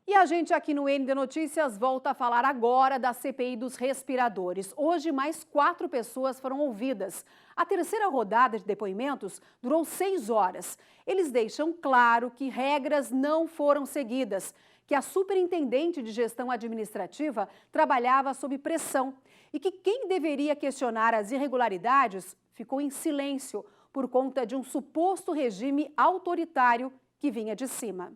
E a gente aqui no ND Notícias volta a falar agora da CPI dos respiradores. Hoje, mais 4 pessoas foram ouvidas. A terceira rodada de depoimentos durou 6 horas. Eles deixam claro que regras não foram seguidas, que a superintendente de gestão administrativa trabalhava sob pressão e que quem deveria questionar as irregularidades ficou em silêncio por conta de um suposto regime autoritário que vinha de cima.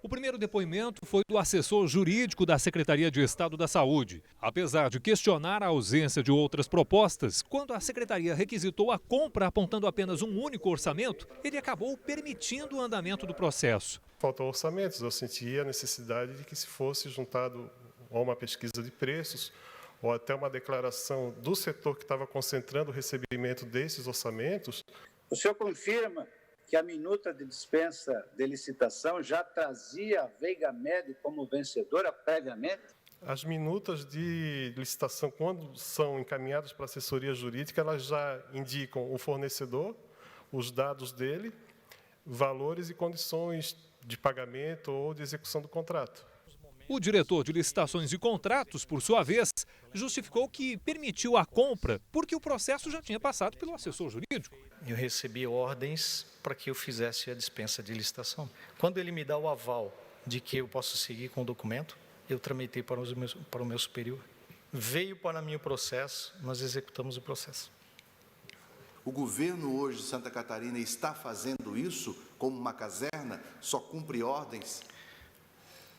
O primeiro depoimento foi do assessor jurídico da Secretaria de Estado da Saúde. Apesar de questionar a ausência de outras propostas, quando a Secretaria requisitou a compra apontando apenas um único orçamento, ele acabou permitindo o andamento do processo. Faltam orçamentos, eu senti a necessidade de que se fosse juntado a uma pesquisa de preços ou até uma declaração do setor que estava concentrando o recebimento desses orçamentos. O senhor confirma que a minuta de dispensa de licitação já trazia a Veigamed como vencedora previamente? As minutas de licitação, quando são encaminhadas para a assessoria jurídica, elas já indicam o fornecedor, os dados dele, valores e condições de pagamento ou de execução do contrato. O diretor de licitações e contratos, por sua vez, justificou que permitiu a compra porque o processo já tinha passado pelo assessor jurídico. Eu recebi ordens para que eu fizesse a dispensa de licitação. Quando ele me dá o aval de que eu posso seguir com o documento, eu tramitei para o meu superior. Veio para mim o processo, nós executamos o processo. O governo hoje de Santa Catarina está fazendo isso como uma caserna, só cumpre ordens?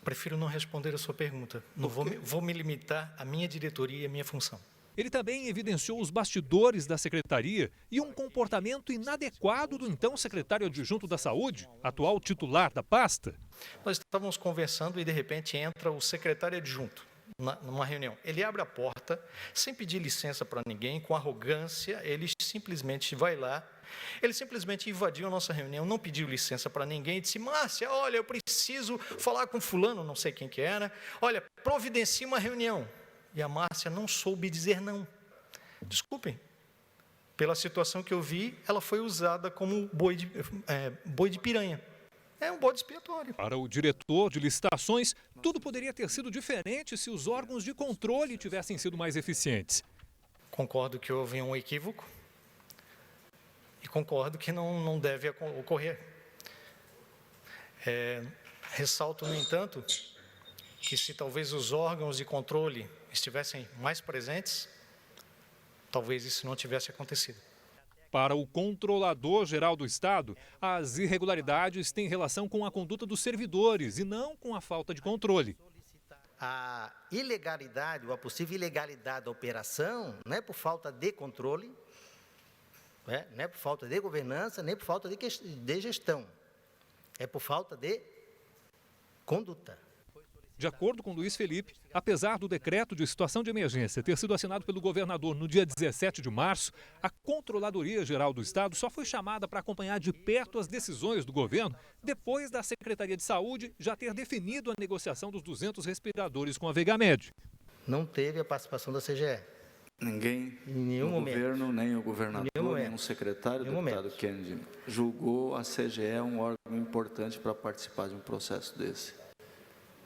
Prefiro não responder a sua pergunta. Não vou me limitar à minha diretoria e à minha função. Ele também evidenciou os bastidores da secretaria e um comportamento inadequado do então secretário adjunto da Saúde, atual titular da pasta. Nós estávamos conversando e, de repente, entra o secretário adjunto numa reunião. Ele abre a porta, sem pedir licença para ninguém, com arrogância, ele simplesmente vai lá. Ele simplesmente invadiu a nossa reunião, não pediu licença para ninguém e disse: Márcia, olha, eu preciso falar com fulano, não sei quem que era, olha, providencie uma reunião. E a Márcia não soube dizer não. Desculpem, pela situação que eu vi, ela foi usada como boi de piranha. É um bode expiatório. Para o diretor de licitações, tudo poderia ter sido diferente se os órgãos de controle tivessem sido mais eficientes. Concordo que houve um equívoco. E concordo que não deve ocorrer. Ressalto, no entanto, que se talvez os órgãos de controle estivessem mais presentes, talvez isso não tivesse acontecido. Para o controlador-geral do Estado, as irregularidades têm relação com a conduta dos servidores e não com a falta de controle. A ilegalidade ou a possível ilegalidade da operação não é por falta de controle, não é por falta de governança, nem por falta de gestão. É por falta de conduta. De acordo com Luiz Felipe, apesar do decreto de situação de emergência ter sido assinado pelo governador no dia 17 de março, a Controladoria Geral do Estado só foi chamada para acompanhar de perto as decisões do governo depois da Secretaria de Saúde já ter definido a negociação dos 200 respiradores com a Veigamed. Não teve a participação da CGE. Ninguém, em nenhum momento. Governo, nem o governador, nem o secretário, o deputado Kennedy, julgou a CGE um órgão importante para participar de um processo desse.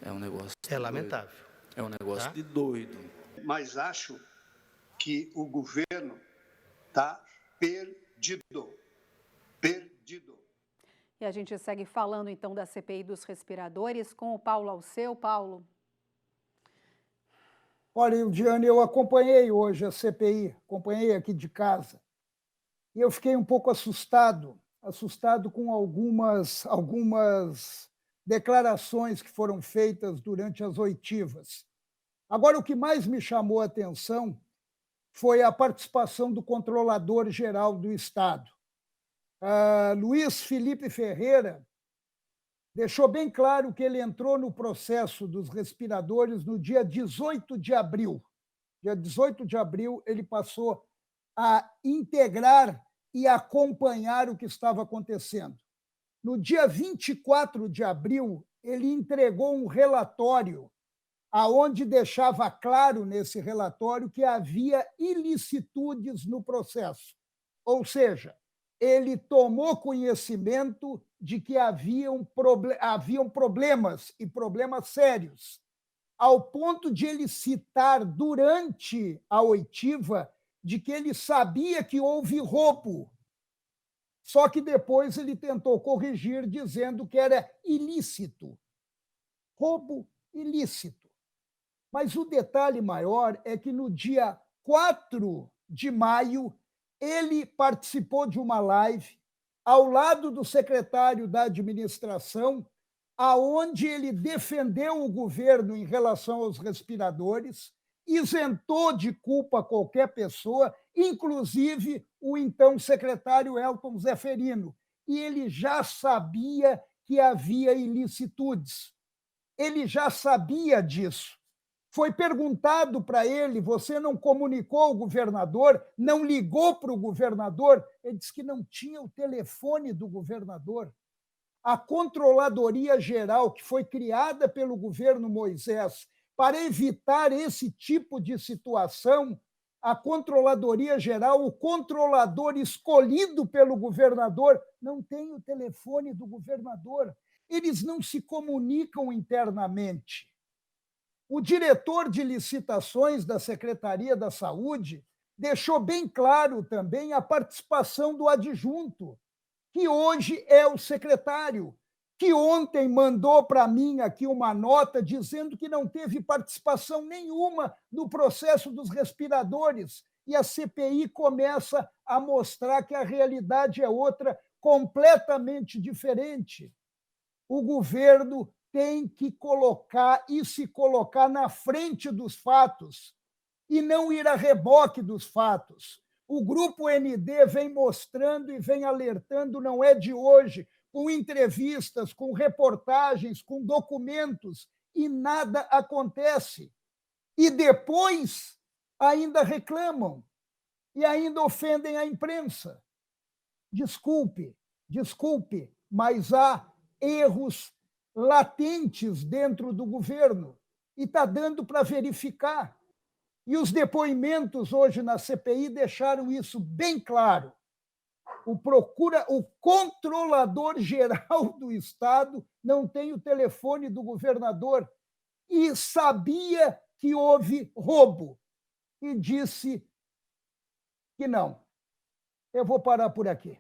É um negócio lamentável. É um negócio de doido. Mas acho que o governo está perdido. Perdido. E a gente segue falando então da CPI dos respiradores com o Paulo Alceu. Paulo. Olha, Ildiane, eu acompanhei hoje a CPI, acompanhei aqui de casa, e eu fiquei um pouco assustado com algumas declarações que foram feitas durante as oitivas. Agora, o que mais me chamou a atenção foi a participação do Controlador-Geral do Estado. Luiz Felipe Ferreira deixou bem claro que ele entrou no processo dos respiradores no dia 18 de abril. Dia 18 de abril, ele passou a integrar e acompanhar o que estava acontecendo. No dia 24 de abril, ele entregou um relatório aonde deixava claro nesse relatório que havia ilicitudes no processo. Ou seja, ele tomou conhecimento de que haviam problemas, e problemas sérios, ao ponto de ele citar durante a oitiva de que ele sabia que houve roubo. Só que depois ele tentou corrigir, dizendo que era ilícito. Roubo ilícito. Mas o detalhe maior é que no dia 4 de maio, ele participou de uma live ao lado do secretário da administração, aonde ele defendeu o governo em relação aos respiradores, isentou de culpa qualquer pessoa, inclusive o então secretário Elton Zeferino, e ele já sabia que havia ilicitudes. Ele já sabia disso. Foi perguntado para ele: você não comunicou ao governador, não ligou para o governador? Ele disse que não tinha o telefone do governador. A Controladoria Geral, que foi criada pelo governo Moisés para evitar esse tipo de situação, a Controladoria Geral, o controlador escolhido pelo governador, não tem o telefone do governador. Eles não se comunicam internamente. O diretor de licitações da Secretaria da Saúde deixou bem claro também a participação do adjunto, que hoje é o secretário, que ontem mandou para mim aqui uma nota dizendo que não teve participação nenhuma no processo dos respiradores, e a CPI começa a mostrar que a realidade é outra, completamente diferente. O governo tem que colocar e se colocar na frente dos fatos e não ir a reboque dos fatos. O Grupo ND vem mostrando e vem alertando, não é de hoje, com entrevistas, com reportagens, com documentos, e nada acontece. E depois ainda reclamam e ainda ofendem a imprensa. Desculpe, mas há erros latentes dentro do governo e está dando para verificar. E os depoimentos hoje na CPI deixaram isso bem claro. O controlador-geral do Estado não tem o telefone do governador e sabia que houve roubo e disse que não. Eu vou parar por aqui.